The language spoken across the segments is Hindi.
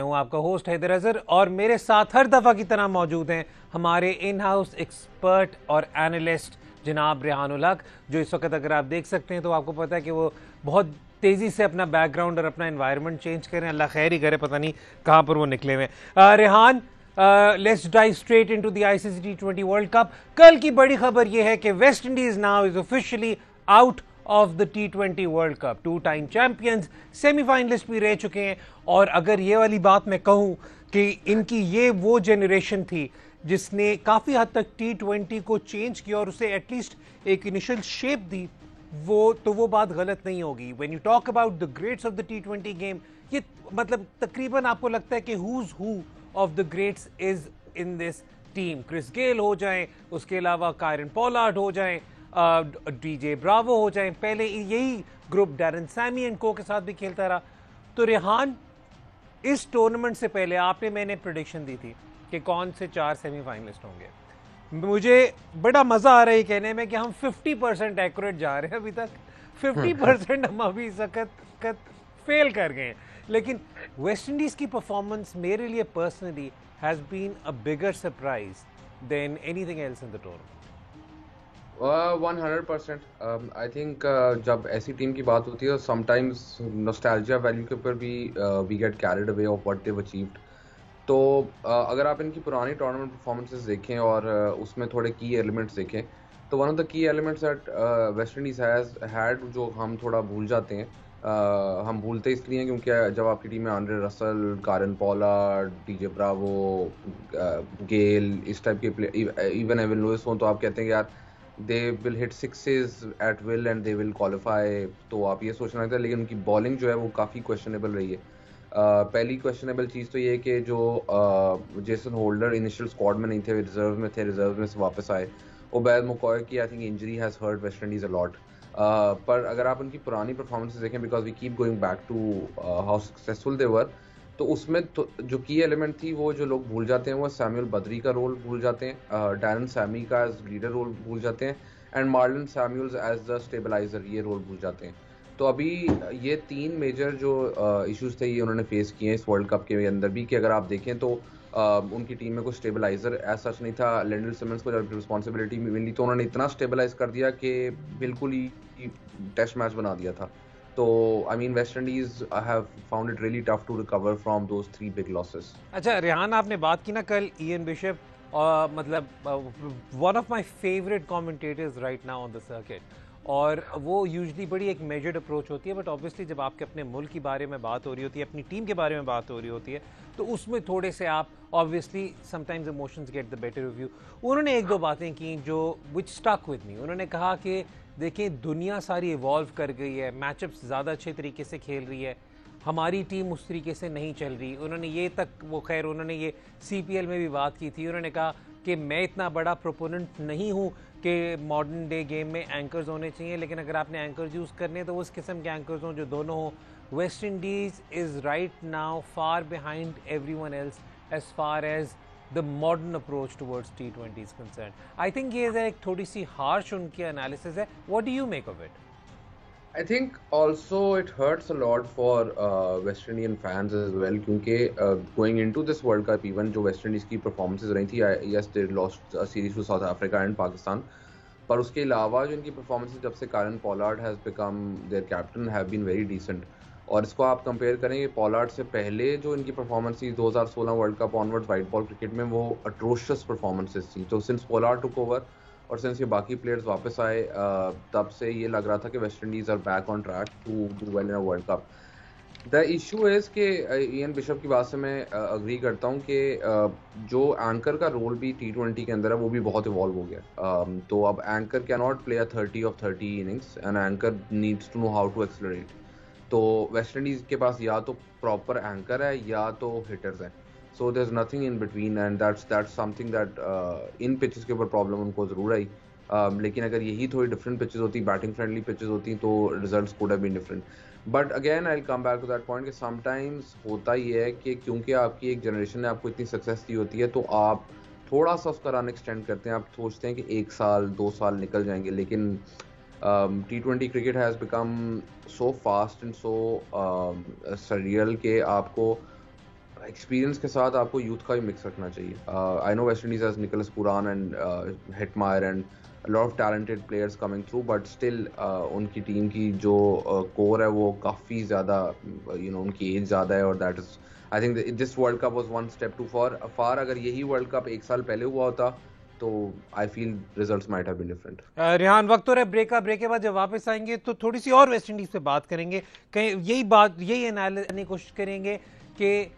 हूं आपका होस्ट हैदर अजहर और मेरे साथ हर दफ़ा की तरह मौजूद हैं हमारे इन हाउस एक्सपर्ट और एनालिस्ट जनाब रेहान उल हक, जो इस वक्त अगर आप देख सकते हैं तो आपको पता है कि वो बहुत तेज़ी से अपना बैकग्राउंड और अपना एनवायरनमेंट चेंज करें। अल्लाह खैर ही करे, पता नहीं कहाँ पर वो निकले हुए हैं। Rehan, let's dive straight into the ICC T20 world cup. कल की बड़ी खबर यह है कि West Indies now is officially out of the T20 world cup. 2 time champions, semifinalist भी रह चुके हैं। और अगर ये वाली बात मैं कहूं कि इनकी ये वो जनरेशन थी जिसने काफी हद तक टी20 को चेंज किया और उसे एटलीस्ट एक इनिशियल शेप दी, वो बात गलत नहीं होगी। When you talk about the greats of the टी20 गेम, ये मतलब तकरीबन आपको लगता है कि who's who of the greats is in this team. Chris Gayle हो जाए, उसके अलावा कायरन पोलार्ड हो जाए, डीजे ब्रावो हो जाए, पहले यही ग्रुप डैरन सैमी एंड को के साथ भी खेलता रहा। तो रेहान, इस टूर्नामेंट से पहले मैंने प्रेडिक्शन दी थी कि कौन से 4 सेमीफाइनलिस्ट होंगे। मुझे बड़ा मजा आ रहा है कहने में कि हम 50% एक्यूरेट जा रहे हैं अभी तक। 50% हम अभी सख्त फेल कर गए हैं। लेकिन वेस्ट इंडीज की परफॉर्मेंस मेरे लिए personally has been a bigger surprise than anything else in the tournament. 100%। I think जब ऐसी टीम की बात होती है समटाइम्स नॉस्टैल्जिया वैल्यू के ऊपर भी we get carried away of what they've achieved. तो अगर आप इनकी पुरानी टूर्नामेंट परफॉर्मेंसेस देखें और उसमें थोड़े की एलिमेंट्स देखें, तो one of the key elements that waste Indies has had, जो हम थोड़ा भूल जाते हैं, हम भूलते इसलिए हैं क्योंकि जब आपकी टीम में Andre Russell, Kieron Pollard, DJ Bravo, Gayle, इस टाइप के प्लेयर, इवन एवन लुइस हो, तो आप कहते हैं कि यार they will hit sixes at will and they will qualify, तो आप ये सोचना लगता है। लेकिन उनकी बॉलिंग जो है वो काफ़ी क्वेश्चनेबल रही है। पहली क्वेश्चनेबल चीज़ तो ये है कि जो जेसन होल्डर इनिशियल स्क्वाड में नहीं थे, रिजर्व में थे, रिजर्व में से वापस आए। ओबैद मुकॉय की I think injury has hurt West Indies a lot. पर अगर आप उनकी पुरानी परफॉर्मेंसेस देखें, because we keep going back to how successful they were, तो उसमें तो जो की एलिमेंट थी वो जो लोग भूल जाते हैं वो सैमुअल बद्री का रोल भूल जाते हैं, डैरन सैमी का एज लीडर रोल भूल जाते हैं, and Marlon Samuels as the stabiliser, ये रोल भूल जाते हैं। तो अभी ये 3 मेजर जो इश्यूज थे ये उन्होंने फेस किए हैं इस वर्ल्ड कप के अंदर भी, कि अगर आप देखें तो उनकी टीम में कोई स्टेबलाइजर एज सच नहीं था। लेंडल सिमंस को जब रिस्पॉन्सिबिलिटी मिली तो उन्होंने इतना स्टेबलाइज कर दिया कि बिल्कुल ही टेस्ट मैच बना दिया था। तो I mean West Indies have found it really tough to recover from those 3 big losses. अच्छा रेहान, आपने बात की ना कल इयन बिशप, मतलब one of my favourite commentators right now on the circuit, और वो यूजुअली बड़ी एक मेजर्ड अप्रोच होती है, बट ऑब्वियसली जब आपके अपने मुल्क के बारे में बात हो रही होती है, अपनी टीम के बारे में बात हो रही होती है, तो उसमें थोड़े से आप obviously sometimes emotions get the better of you. उन्होंने एक दो बातें की जो विच स्टक विद मी। उन्होंने कहा कि देखिए दुनिया सारी इवॉल्व कर गई है, मैचअप्स ज़्यादा अच्छे तरीके से खेल रही है, हमारी टीम उस तरीके से नहीं चल रही। उन्होंने ये तक वो खैर उन्होंने ये सीपीएल में भी बात की थी। उन्होंने कहा कि मैं इतना बड़ा प्रोपोनेंट नहीं हूँ कि मॉडर्न डे गेम में एंकर्स होने चाहिए, लेकिन अगर आपने एंकर्स यूज़ करने तो उस किस्म के एंकर्स हों जो दोनों हों। West Indies is right now far behind everyone else as far as the modern approach towards टी20 इज कंसर्न। आई थिंक ये एक थोड़ी सी हार्श उनकी एनालिसिस है। What do you make of it? I think also it hurts a lot for West Indian fans as well, क्योंकि going into this World Cup, even जो West Indies की performances रही थी, yes they lost a series to South Africa and Pakistan, पर उसके अलावा जो इनकी performances जब से Kieron Pollard has become their captain have been very decent। और इसको आप कंपेयर करें पोलार्ड से पहले जो इनकी परफॉर्मेंस थी 2016 world cup onwards white ball cricket में, वो अट्रोशियस परफॉर्मेंसेस थी। तो सिंस पोलार्ड टुक ओवर और सिंस ये बाकी प्लेयर्स वापस आए, तब से ये लग रहा था कि West Indies are back on track to do well in a World Cup. The issue is कि इयन बिशप की बात से मैं अग्री करता हूँ कि जो एंकर का रोल भी टी20 के अंदर है वो भी बहुत इवॉल्व हो गया। तो अब anchor can not play 30 of 30 innings, and anchor needs to know how to accelerate. तो वेस्ट इंडीज के पास या तो प्रॉपर एंकर है या तो हिटर्स हैं, so there is nothing in between, and that's something that in pitches के ऊपर प्रॉब्लम उनको जरूर आई। लेकिन अगर यही थोड़ी डिफरेंट पिचेस होती, बैटिंग फ्रेंडली पिचेस होती, तो results could have been different. But again I will come back to that point कि समटाइम्स होता ही है कि क्योंकि आपकी एक जनरेशन ने आपको इतनी सक्सेस दी होती है तो आप थोड़ा सा उसका रन एक्सटेंड करते हैं। आप सोचते हैं कि 1 साल 2 साल निकल जाएंगे, लेकिन T20 cricket has become so fast and so surreal कि आपको एक्सपीरियंस के साथ आपको यूथ का भी मिक्स रखना चाहिए. I know West Indies has Nicholas Pooran and Hetmyer and a lot of talented players coming through, but still उनकी टीम की जो कोर है वो काफ़ी ज़्यादा उनकी एज ज़्यादा है, और that is I think this world cup was one step too far. अगर यही वर्ल्ड कप एक साल पहले हुआ होता तो I feel results might have been different. Rehan, वक्त हो रहा है ब्रेक का. ब्रेक के बाद जब वापस आएंगे तो थोड़ी सी और वेस्ट इंडीज पे बात करेंगे. कहीं यही एनालिसिस करने की कोशिश करेंगे कि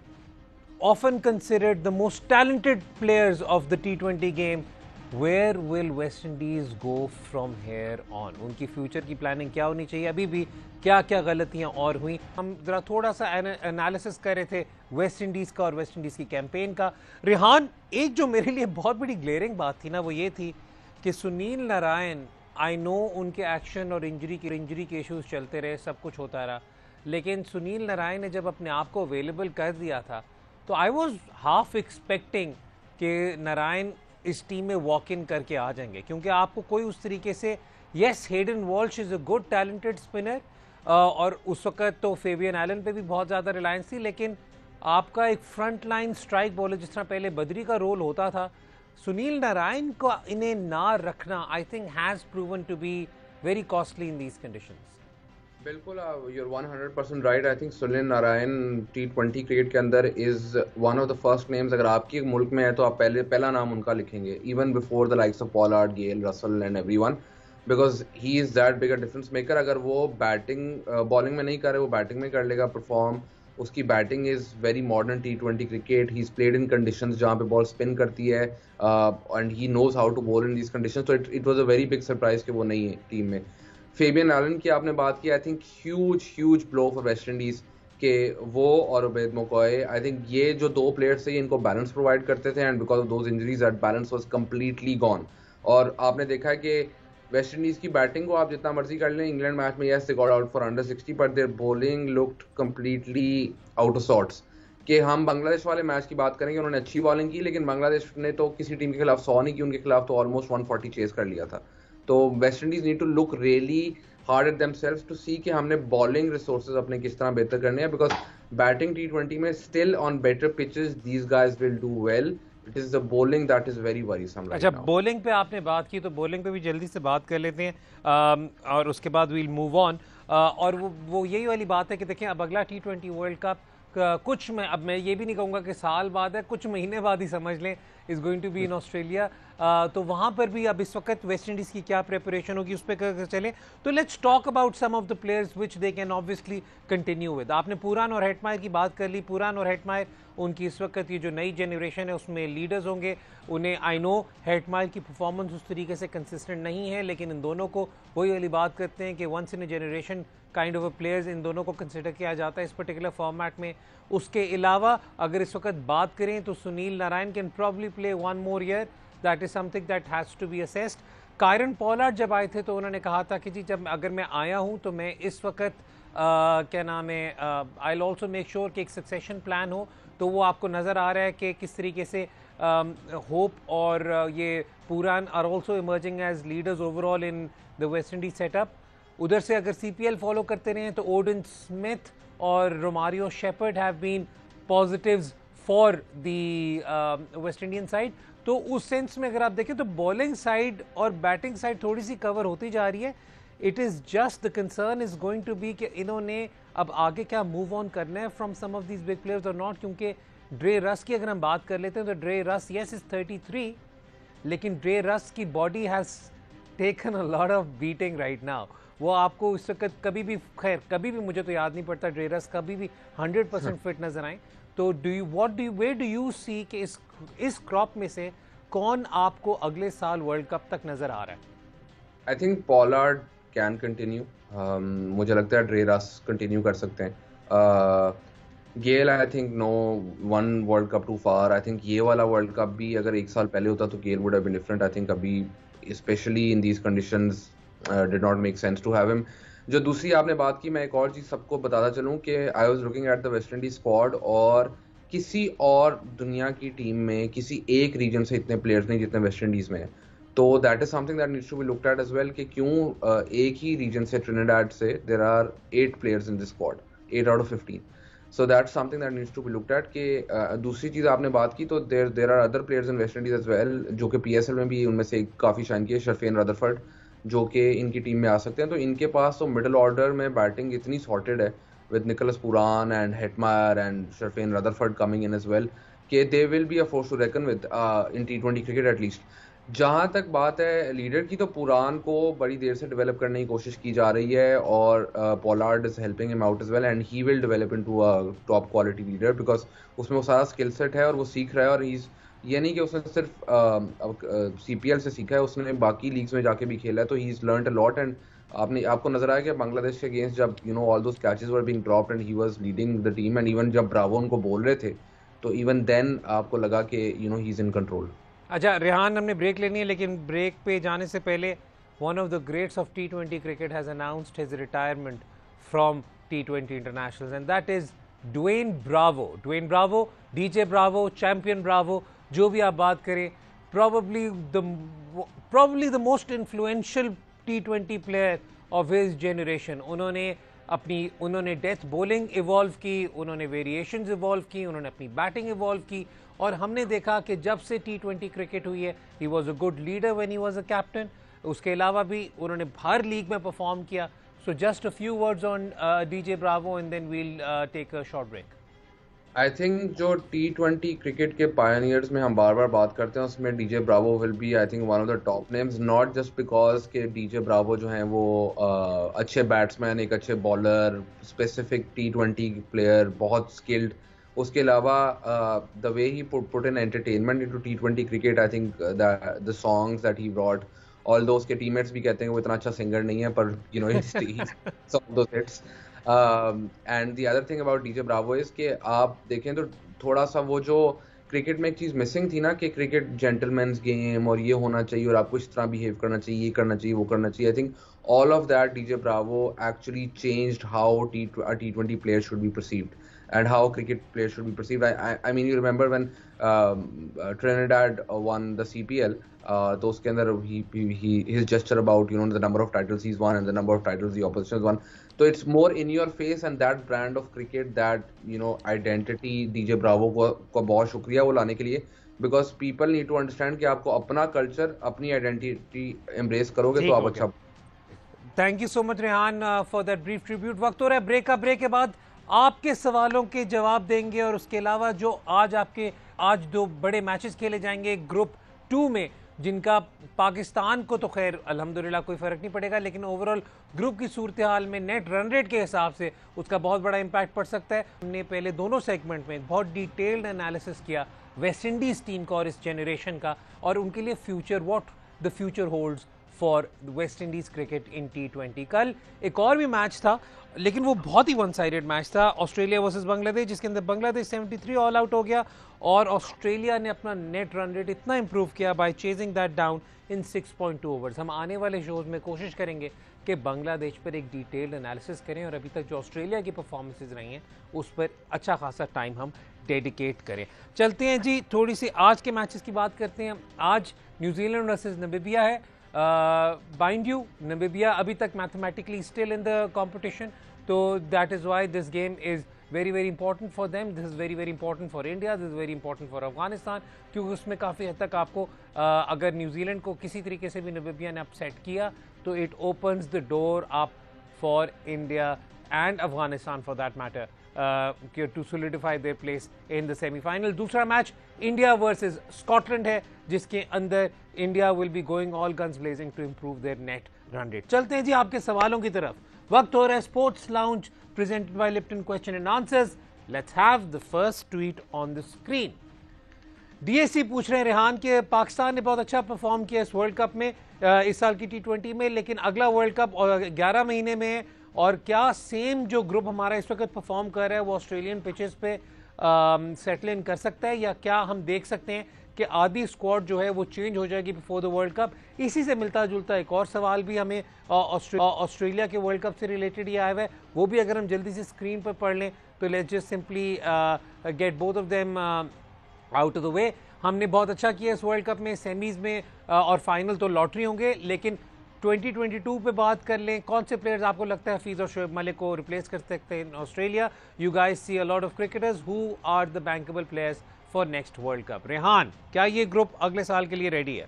often considered the most talented players of the T20 game, where will West Indies go from here on? उनकी फ्यूचर की प्लानिंग क्या होनी चाहिए, अभी भी क्या क्या गलतियां और हुई. हम जरा थोड़ा सा एनालिसिस कर रहे थे वेस्ट इंडीज़ का और वेस्ट इंडीज़ की कैंपेन का. रेहान, एक जो मेरे लिए बहुत बड़ी ग्लेयरिंग बात थी ना, वो ये थी कि सुनील नारायण, आई नो उनके एक्शन और इंजरी के इश्यूज चलते रहे, सब कुछ होता रहा, लेकिन सुनील नारायण ने जब अपने आप को अवेलेबल कर दिया था तो आई वॉज हाफ एक्सपेक्टिंग कि नारायण इस टीम में वॉक इन करके आ जाएंगे, क्योंकि आपको कोई उस तरीके से, yes Hayden Walsh is a good talented spinner, और उस वक्त तो फेबियन एलन पे भी बहुत ज़्यादा रिलायंस थी, लेकिन आपका एक फ्रंट लाइन स्ट्राइक बॉलर जिस तरह पहले बद्री का रोल होता था, सुनील नारायण को इन्हें ना रखना I think has proven to be very costly in these conditions. बिल्कुल, you're 100% right. I think Sunil Narayan T20 cricket के अंदर is one of the first names. अगर आपके मुल्क में है तो आप पहला नाम उनका लिखेंगे, even before the likes of Pollard, Gayle, Russell and everyone, because he is that big a difference maker. अगर वो बैटिंग बॉलिंग में नहीं कर रहे, वो बैटिंग में कर लेगा परफॉर्म. उसकी batting is very modern T20 cricket. He is played in conditions जहाँ पे बॉल स्पिन करती है, and he knows how to bowl in these conditions. तो it was a very big surprise कि वो नहीं है टीम में. फेबियन एलन की आपने बात की, I think huge blow for waste Indies के वो और उबैद मकॉय. आई थिंक ये जो दो प्लेयर्स थे इनको बैलेंस प्रोवाइड करते थे, and because of those injuries that balance was completely gone. और आपने देखा है कि वेस्ट इंडीज की बैटिंग को आप जितना मर्जी कर लें, इंग्लैंड मैच में yes they got out for under 60, but their bowling looked completely out of sorts. कि हम बांग्लादेश वाले मैच की बात करेंगे, उन्होंने अच्छी बॉलिंग की, लेकिन बांग्लादेश ने तो किसी टीम के खिलाफ 100 नहीं की, उनके खिलाफ तो ऑलमोस्ट 140 चेस कर लिया था. तो West Indies need to look really hard at themselves to see कि हमने बॉलिंग रिसोर्सेज अपने किस तरह बेहतर करने हैं, बिकॉज बैटिंग T20 में still on better pitches these guys will do well. It is the bowling that is very worrisome. अच्छा, बॉलिंग पे आपने बात की तो बॉलिंग पे भी जल्दी से बात कर लेते हैं, और उसके बाद वील मूव ऑन. और वो यही वाली बात है कि देखें, अब अगला T20 वर्ल्ड कप कुछ में, अब मैं ये भी नहीं कहूँगा कि साल बाद है, कुछ महीने बाद ही समझ लें, is going to be in Australia. तो वहाँ पर भी अब इस वक्त वेस्ट इंडीज़ की क्या प्रिपरेशन होगी उस पर चलें. तो let's talk about some of the players which they can obviously continue with. आपने पुरान और हेटमायर की बात कर ली. पुरान और हेटमायर, उनकी इस वक्त ये जो नई जनरेशन है उसमें लीडर्स होंगे. उन्हें आई नो हेटमायर की परफॉर्मेंस उस तरीके से कंसिस्टेंट नहीं है, लेकिन इन दोनों को वही वाली बात करते हैं कि once in a generation kind of players in दोनों को कंसिडर किया जाता है इस पर्टिकुलर फॉर्मेट में. उसके अलावा अगर इस वक्त बात करें तो Sunil Narine can probably play one more year. That is something that has to be assessed. Kieron Pollard जब आए थे तो उन्होंने कहा था कि जी जब अगर मैं आया हूं तो मैं इस वक्त क्या नाम है, I will also make sure कि एक सक्सेशन प्लान हो. तो वो आपको नज़र आ रहा है कि किस तरीके से होप और ये Pooran are also emerging as leaders overall in the West Indies setup. उधर से अगर CPL फॉलो करते रहे तो ओडन स्मिथ और Romario Shepherd have been positives for the West Indian side. तो उस सेंस में अगर आप देखें तो बॉलिंग साइड और बैटिंग साइड थोड़ी सी कवर होती जा रही है. It is just the concern is going to be कि इन्होंने अब आगे क्या मूव ऑन करना है from some of these big players और नॉट. क्योंकि ड्रे रस की अगर हम बात कर लेते हैं तो ड्रे रस यस इज 33, लेकिन ड्रे रस की body has taken a lot of beating right now. वो आपको इस वक्त कभी भी, खैर कभी भी मुझे तो याद नहीं पड़ता ड्रे रस कभी भी 100% फिट नजर आए. तो वेयर डू यू सी कि इस क्रॉप में से कौन आपको अगले साल वर्ल्ड कप तक नजर आ रहा है? I think Pollard can continue. मुझे लगता है ड्रे रस कंटिन्यू कर सकते हैं. Gayle I think no one world cup too far. I think ये वाला वर्ल्ड कप भी अगर एक साल पहले होता तो Gayle would have been different. I think अभी especially in these conditions did not make sense to have him. जो दूसरी आपने बात की, मैं एक और चीज़ सबको बताता चलूँ कि I was looking at the West Indies squad, और किसी और दुनिया की टीम में किसी एक रीजन से इतने प्लेयर्स नहीं जितने वेस्ट इंडीज़ में हैं. तो that is something that needs to be looked at as well कि क्यों एक ही रीजन से, ट्रिनिडाड से, there are 8 players in this squad, 8 out of 15. So that's something that needs to be looked at कि दूसरी चीज़ आपने बात की तो there are other players in West Indies as well जो कि पीएसएल में भी उनमें से काफ़ी शाइन किए, शर्फेन रदरफर्ड जो कि इनकी टीम में आ सकते हैं। तो इनके पास तो मिडिल ऑर्डर में बैटिंग इतनी सॉर्टेड है with Nicholas Puran and Hetmeyer and Sherfane Rutherford coming in as well कि they will be a force to reckon with in T20 cricket at least। जहाँ तक बात है लीडर की तो पुरान को बड़ी देर से डेवलप करने की कोशिश की जा रही है और Pollard is helping him out as well and he will develop into a top quality leader because उसमें वो सारा स्किल सेट है और वो सीख रहा है। और ये नहीं कि उसने सिर्फ सीपीएल से सीखा है, उसने बाकी लीग्स में जाके भी खेला है, तो he is learned a lot. And आपको नजर आया कि बांग्लादेश के अगेंस्ट जब all those catches were being dropped and he was leading the team and even जब ब्रावो उनको बोल रहे थे तो इवन देन आपको लगा कि ही इज इन कंट्रोल। अच्छा रेहान, हमने ब्रेक लेनी है लेकिन ब्रेक पे जाने से पहले one of the greats of T20 cricket has announced his retirement from T20 internationals and that is Dwayne Bravo. Dwayne Bravo, DJ Bravo, champion Bravo, जो भी आप बात करें, probably the most influential T20 player of his generation. उन्होंने डेथ बॉलिंग इवॉल्व की, उन्होंने वेरिएशंस इवॉल्व की, उन्होंने अपनी बैटिंग इवॉल्व की और हमने देखा कि जब से T20 क्रिकेट हुई है he was a good leader when he was a captain. उसके अलावा भी उन्होंने हर लीग में परफॉर्म किया। So just a few words on DJ Bravo and then we'll take a short break. I think जो T20 क्रिकेट के पायनियर्स में हम बार बार बात करते हैं उसमें DJ Bravo will be I think one of the top names, not just because के डीजे ब्रावो जो हैं वो अच्छे बैट्समैन, एक अच्छे बॉलर, स्पेसिफिक T20 प्लेयर, बहुत स्किल्ड। उसके अलावा the way he put in entertainment into T20 cricket, I think the songs that he brought, although उसके टीममेट्स भी कहते हैं वो इतना अच्छा सिंगर नहीं है पर some of those hits. And the other thing about DJ Bravo is कि आप देखें तो थोड़ा सा वो जो क्रिकेट में एक चीज मिसिंग थी ना कि क्रिकेट जेंटलमैन्स गेम और ये होना चाहिए और आपको इस तरह बिहेव करना चाहिए, ये करना चाहिए, वो करना चाहिए, I think all of that DJ Bravo actually changed how a T20 player should be perceived and how cricket players should be perceived. I mean, you remember when Trinidad won the CPL, तो उसके अंदर his gesture about the number of titles he's won and the number of titles the opposition has won. So it's more in your face and that brand of cricket, that identity DJ Bravo को बहुत शुक्रिया वो लाने के लिए, because people need to understand कि आपको अपना culture, अपनी identity embrace करोगे तो आप अच्छा। Thank you so much Rehan for that brief tribute. वक्त हो रहा है ब्रेक का। ब्रेक के बाद आपके सवालों के जवाब देंगे और उसके अलावा जो आज दो बड़े मैचेस खेले जाएंगे ग्रुप 2 में, जिनका पाकिस्तान को तो खैर अल्हम्दुलिल्लाह कोई फर्क नहीं पड़ेगा, लेकिन ओवरऑल ग्रुप की सूरत हाल में नेट रन रेट के हिसाब से उसका बहुत बड़ा इंपैक्ट पड़ सकता है। हमने पहले दोनों सेगमेंट में बहुत डिटेल्ड एनालिसिस किया वेस्ट इंडीज टीम का और इस जनरेशन का और उनके लिए future, what the future holds for West Indies cricket in T20। कल एक और भी मैच था लेकिन वो बहुत ही वन साइडेड मैच था, ऑस्ट्रेलिया वर्सेस बांग्लादेश, जिसके अंदर बांग्लादेश 73 ऑल आउट हो गया और ऑस्ट्रेलिया ने अपना नेट रन रेट इतना इंप्रूव किया by chasing that down in 6.2 overs. हम आने वाले शोज में कोशिश करेंगे कि बांग्लादेश पर एक डिटेल्ड एनालिसिस करें और अभी तक जो ऑस्ट्रेलिया की परफॉर्मेंसेज रही हैं उस पर अच्छा खासा टाइम हम डेडिकेट करें। चलते हैं जी, थोड़ी सी आज के मैचेस की बात करते हैं। आज न्यूजीलैंड वर्सेस नामीबिया है। Mind you, Namibia अभी तक mathematically still in the competition, so that is why this game is very very important for them. This is very very important for India. This is very important for Afghanistan, क्योंकि उसमें काफ़ी हद तक आपको अगर न्यूजीलैंड को किसी तरीके से भी नामीबिया ने अपसेट किया तो it opens the door up for India and Afghanistan for that matter to solidify their place in the semi-final. दूसरा मैच इंडिया वर्सेस स्कॉटलैंड है जिसके अंदर India will be going all guns blazing to improve their net run rate. चलते हैं जी आपके सवालों की तरफ। वक्त हो रहा है sports lounge presented by Lipton question and answers. Let's have the first tweet on the screen. DSC पूछ रहे हैं रेहान के पाकिस्तान ने बहुत अच्छा परफॉर्म किया इस वर्ल्ड कप में, इस साल की T20 में, लेकिन अगला वर्ल्ड कप 11 महीने में है और क्या सेम जो ग्रुप हमारा इस वक्त परफॉर्म कर रहा है वो ऑस्ट्रेलियन पिचेस पे सेटल इन कर सकता है, या क्या हम देख सकते हैं कि आधी स्क्वाड जो है वो चेंज हो जाएगी बिफोर द वर्ल्ड कप? इसी से मिलता जुलता एक और सवाल भी हमें ऑस्ट्रेलिया के वर्ल्ड कप से रिलेटेड ही आया हुआ है, वो भी अगर हम जल्दी से स्क्रीन पर पढ़ लें तो let's just simply get both of them out of the way. हमने बहुत अच्छा किया इस वर्ल्ड कप में, सेमीज में और फाइनल तो लॉटरी होंगे, लेकिन 2022 पे बात कर लें, कौन से प्लेयर्स आपको लगता है हफीज़ और शोएब मलिक को रिप्लेस कर सकते हैं in Australia? You guys see a lot of cricketers who are the bankable players for next World Cup. Rehan, क्या ये ग्रुप अगले साल के लिए रेडी है?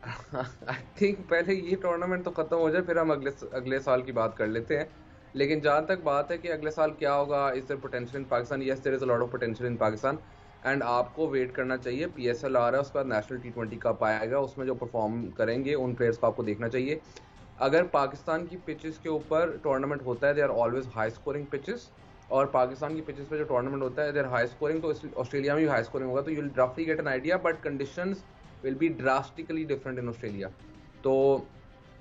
आई थिंक पहले ये टूर्नामेंट तो खत्म हो जाए, फिर हम अगले साल की बात कर लेते हैं। लेकिन जहां तक बात है कि अगले साल क्या होगा, is there potential in Pakistan? Yes, there is a lot of potential in Pakistan and आपको वेट करना चाहिए। पीएसएल आ रहा है, उसके बाद नेशनल टी20 कप आएगा, उसमें जो परफॉर्म करेंगे उन प्लेयर्स को आपको देखना चाहिए। अगर पाकिस्तान की पिचेस के ऊपर टूर्नामेंट होता है, they are always high scoring pitches, और पाकिस्तान की पिचेस पे जो टूर्नामेंट होता है दे आर हाई स्कोरिंग, तो ऑस्ट्रेलिया में भी हाई स्कोरिंग होगा, तो यू विल रफली get an idea, but conditions will be drastically different in Australia. तो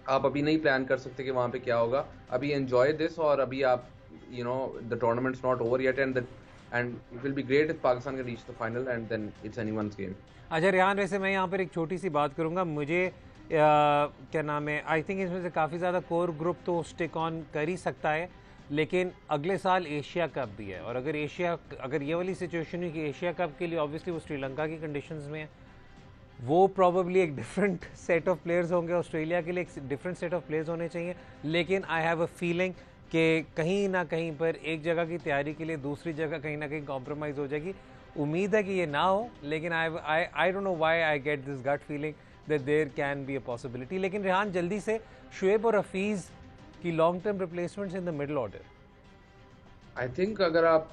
आप अभी नहीं प्लान कर सकते कि वहां पे क्या होगा। अभी एंजॉय दिस, और अभी आप the tournament's not over yet, and it will be great if Pakistan can reach the final, and then it's anyone's game. अच्छा रेहान, वैसे मैं यहाँ पर एक छोटी सी बात करूँगा। मुझे क्या नाम है, आई थिंक इसमें से काफ़ी ज़्यादा कोर ग्रुप तो स्टिक ऑन कर ही सकता है, लेकिन अगले साल एशिया कप भी है, और अगर ये वाली सिचुएशन हुई कि एशिया कप के लिए ऑब्वियसली वो श्रीलंका की कंडीशंस में है, वो प्रॉबेबली एक डिफरेंट सेट ऑफ प्लेयर्स होंगे। ऑस्ट्रेलिया के लिए एक डिफरेंट सेट ऑफ प्लेयर्स होने चाहिए, लेकिन आई हैव अ फीलिंग कि कहीं ना कहीं पर एक जगह की तैयारी के लिए दूसरी जगह कहीं ना कहीं कॉम्प्रोमाइज़ हो जाएगी। उम्मीद है कि ये ना हो, लेकिन I don't know why I get this gut feeling that there can be a possibility. लेकिन रेहान, जल्दी से शुएब और हफीज़ की long term replacements in the middle order. I think अगर आप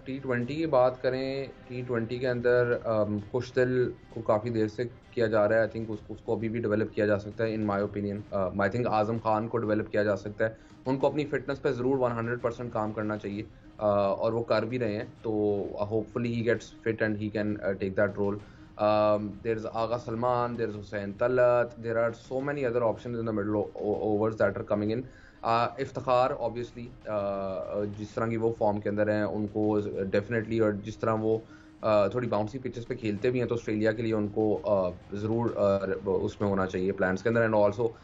टी20 की बात करें, टी20 के अंदर खुशदिल को काफ़ी देर से किया जा रहा है। आई थिंक उसको अभी भी डेवलप किया जा सकता है, in my opinion. I think Azam Khan को डेवलप किया जा सकता है। उनको अपनी फिटनेस पे ज़रूर 100% काम करना चाहिए, और वो कर भी रहे हैं। तो hopefully he gets fit and he can take that role. There is Agha Salman, there is Hussain Talat, there are so many other options in the middle overs that are coming in. Iftikhar obviously, जिस तरह की वो फॉर्म के अंदर हैं उनको डेफिनेटली, और जिस तरह वो थोड़ी बाउंसी पिचेस पे खेलते भी हैं, तो ऑस्ट्रेलिया के लिए उनको ज़रूर उसमें होना चाहिए प्लान्स के अंदर। एंड ऑल्सो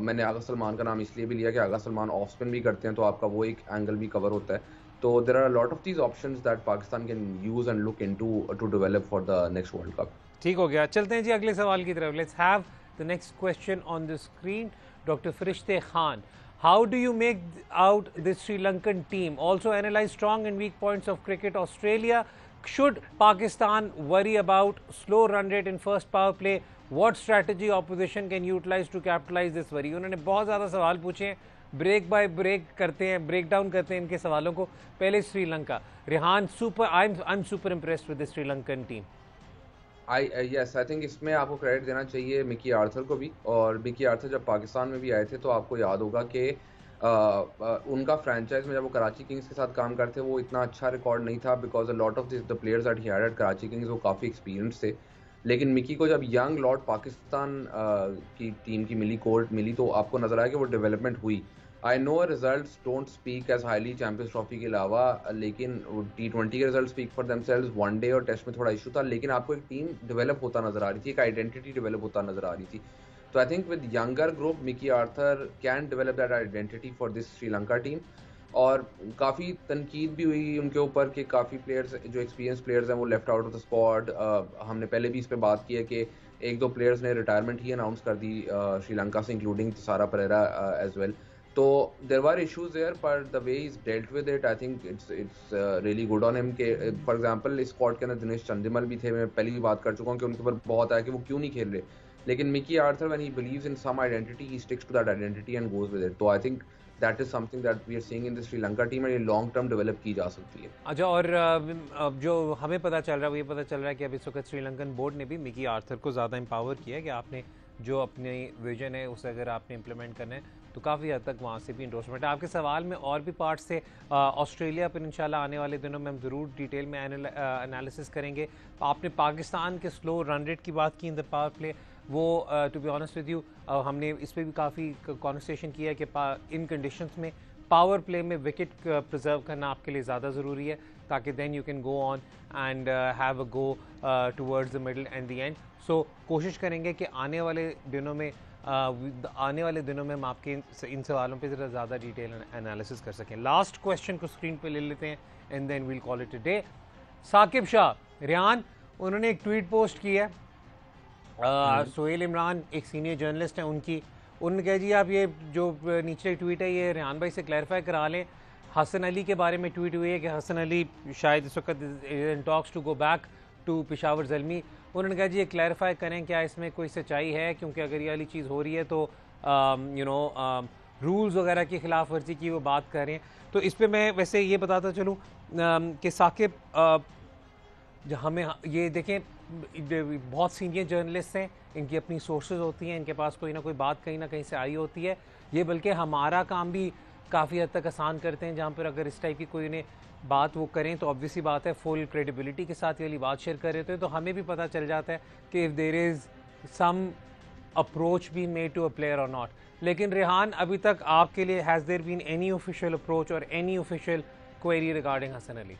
मैंने आगा सलमान का नाम इसलिए भी लिया कि आगा सलमान ऑफ स्पिन भी करते हैं, तो आपका वो एक एंगल भी कवर होता है। तो there are lot of these options that Pakistan can use and look into to develop for the next World Cup. ठीक हो गया, चलते हैं जी अगले सवाल की तरफ। Let's have the next question on the screen. Doctor फरिश्ते Khan, how do you make out this Sri Lankan team? Also analyze strong and weak points of cricket Australia. Should Pakistan worry about slow run rate in first power play? What strategy opposition can utilize to capitalize this worry? उन्होंने बहुत ज़्यादा सवाल पूछे हैं, ब्रेक बाय ब्रेक करते हैं, ब्रेक डाउन करते हैं इनके सवालों को। पहले Sri Lanka, Rehan, I am super impressed with the Sri Lankan team. I think इसमें आपको क्रेडिट देना चाहिए मिकी आर्थर को भी। और मिकी आर्थर जब पाकिस्तान में भी आए थे, तो आपको याद होगा कि उनका फ्रेंचाइज में जब वो कराची किंग्स के साथ काम करते, वो इतना अच्छा रिकॉर्ड नहीं था, because a lot of the players that he had at Karachi Kings वो काफ़ी एक्सपीरियंस थे। लेकिन मिकी को जब यंग लॉर्ड पाकिस्तान की टीम की मिली, कोर्ट मिली, तो आपको नजर आया कि वो डेवलपमेंट हुई। I know results don't speak as highly Champions Trophy के अलावा, लेकिन टी20 के result speak for themselves. One day और टेस्ट में थोड़ा इशू था, लेकिन आपको एक टीम डेवलप होता नजर आ रही थी, एक आइडेंटिटी डेवलप होता नजर आ रही थी। तो I think with younger group, Mickey Arthur can develop that identity for this Sri Lanka team. और काफ़ी तनकीद भी हुई उनके ऊपर कि काफ़ी प्लेयर्स जो एक्सपीरियंस प्लेयर्स हैं वो left out of the squad. हमने पहले भी इस पर बात की है कि एक दो प्लेयर्स ने रिटायरमेंट ही अनाउंस कर दी श्रीलंका से, इंक्लूडिंग सारा परेरा एज वेल। तो देयर वर इश्यूज देयर, पर the way is dealt with it, I think it's really good on him. के फॉर एग्जांपल इस स्क्वाड के अंदर दिनेश चंदिमल भी थे, मैं पहले भी बात कर चुका हूँ कि उनके ऊपर बहुत आया कि वो क्यों नहीं खेल रहे। लेकिन Mickey Arthur when he believes in some identity, he sticks to that identity and goes with it. तो I think that is something that we are seeing in the Sri Lanka team, and ये लॉन्ग टर्म डेवलप की जा सकती है। अच्छा, और अब जो हमें पता चल रहा है वो ये पता चल रहा है कि अब इस वक्त श्रीलंकन बोर्ड ने भी मिकी आर्थर को ज़्यादा एम्पावर किया है कि आपने जो अपनी विजन है उसे अगर आपने इम्प्लीमेंट करना है तो काफ़ी हद तक वहाँ से भी इंडोर्समेंट है। आपके सवाल में और भी पार्ट्स थे। ऑस्ट्रेलिया पर इंशाल्लाह आने वाले दिनों में हम ज़रूर डिटेल में एनालिसिस करेंगे। आपने पाकिस्तान के स्लो रन रेट की बात की इन द पावर प्ले, वो to be honest with you हमने इस पर भी काफ़ी कॉन्वर्सेशन किया कि इन कंडीशंस में पावर प्ले में विकेट प्रिजर्व करना आपके लिए ज़्यादा ज़रूरी है, ताकि then you can go on and have a go towards the middle and the end. So कोशिश करेंगे कि आने वाले दिनों में हम आपके इन सवालों पे ज़रा ज़्यादा डिटेल एनालिसिस कर सकें। लास्ट क्वेश्चन को स्क्रीन पे ले लेते हैं and then we'll call it a day. Saqib Shah, Rehan, उन्होंने एक ट्वीट पोस्ट की है। सोहेल इमरान एक सीनियर जर्नलिस्ट हैं, उन्होंने कहा जी आप ये जो नीचे ट्वीट है ये रेहान भाई से क्लैरिफाई करा लें। हसन अली के बारे में ट्वीट हुई है कि हसन अली शायद इस वक्त in talks to go back to Peshawar Zalmi. उन्होंने कहा जी ये क्लैरिफाई करें क्या इसमें कोई सच्चाई है, क्योंकि अगर ये वाली चीज़ हो रही है तो रूल्स वगैरह की खिलाफ वर्जी की वो बात कर रहे हैं। तो इस पर मैं वैसे ये बताता चलूँ कि साकिब हमें ये देखें बहुत सीनियर जर्नलिस्ट हैं, इनकी अपनी सोर्सेज होती हैं, इनके पास कोई ना कोई बात कहीं ना कहीं से आई होती है। ये बल्कि हमारा काम भी काफ़ी हद तक आसान करते हैं, जहाँ पर अगर इस टाइप की कोई इन्हें बात वो करें तो ऑब्वियसली बात है फुल क्रेडिबिलिटी के साथ ये वाली बात शेयर कर रहे थे, तो हमें भी पता चल जाता है कि if there is some approach be made to a player or not. लेकिन रेहान अभी तक आपके लिए has there been any official approach or any official query regarding Hasan Ali?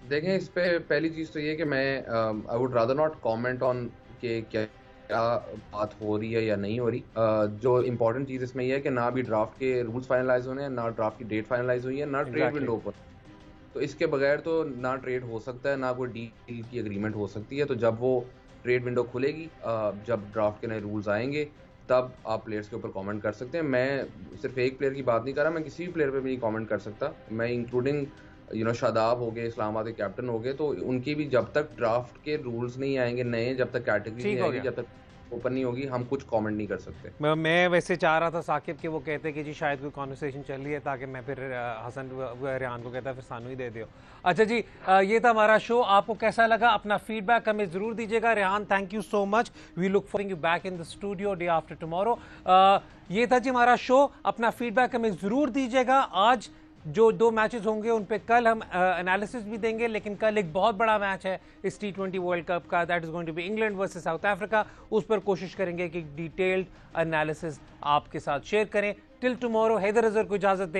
देखें, इस पे पहली चीज़ तो ये कि मैं I would rather not comment on कि क्या बात हो रही है या नहीं हो रही। जो इम्पोर्टेंट चीज़ इसमें यह है कि ना अभी ड्राफ्ट के रूल्स फाइनलाइज होने हैं, ना ड्राफ्ट की डेट फाइनलाइज हुई है, ना ट्रेड विंडो पर। तो इसके बगैर तो ना ट्रेड हो सकता है, ना कोई डील की एग्रीमेंट हो सकती है। तो जब वो ट्रेड विंडो खुलेगी, जब ड्राफ्ट के नए रूल्स आएंगे, तब आप प्लेयर्स के ऊपर कमेंट कर सकते हैं। मैं सिर्फ एक प्लेयर की बात नहीं कर रहा, मैं किसी भी प्लेयर पे भी नहीं कमेंट कर सकता। मैं इंक्लूडिंग शादाब हो गए, इस्लामाबाद के कैप्टन हो गए, तो उनकी भी जब तक ड्राफ्ट के रूल्स नहीं आएंगे नए, जब तक कैटेगरी नहीं आएगी, जब तक ओपन नहीं होगी, हम कुछ कमेंट नहीं कर सकते। मैं वैसे चाह रहा था साकिब कि वो कहते कि जी शायद कोई कॉन्वर्सेशन चल रही है, ताकि मैं फिर हसन रेहान को कहता फिर सानू ही दे दियो। अच्छा जी, ये था हमारा शो। आपको कैसा लगा? अपना फीडबैक हमें ज़रूर दीजिएगा। Rehan, thank you so much. We look for you back in the studio day after tomorrow. ये था जी हमारा शो। अपना फीडबैक हमें ज़रूर दीजिएगा। आज जो 2 मैचेस होंगे उन पे कल हम एनालिसिस भी देंगे, लेकिन कल एक बहुत बड़ा मैच है इस T20 वर्ल्ड कप का, that is going to be England versus South Africa. उस पर कोशिश करेंगे कि डिटेल्ड एनालिसिस आपके साथ शेयर करें। टिल टुमारो, हैदर अजहर को इजाजत दें।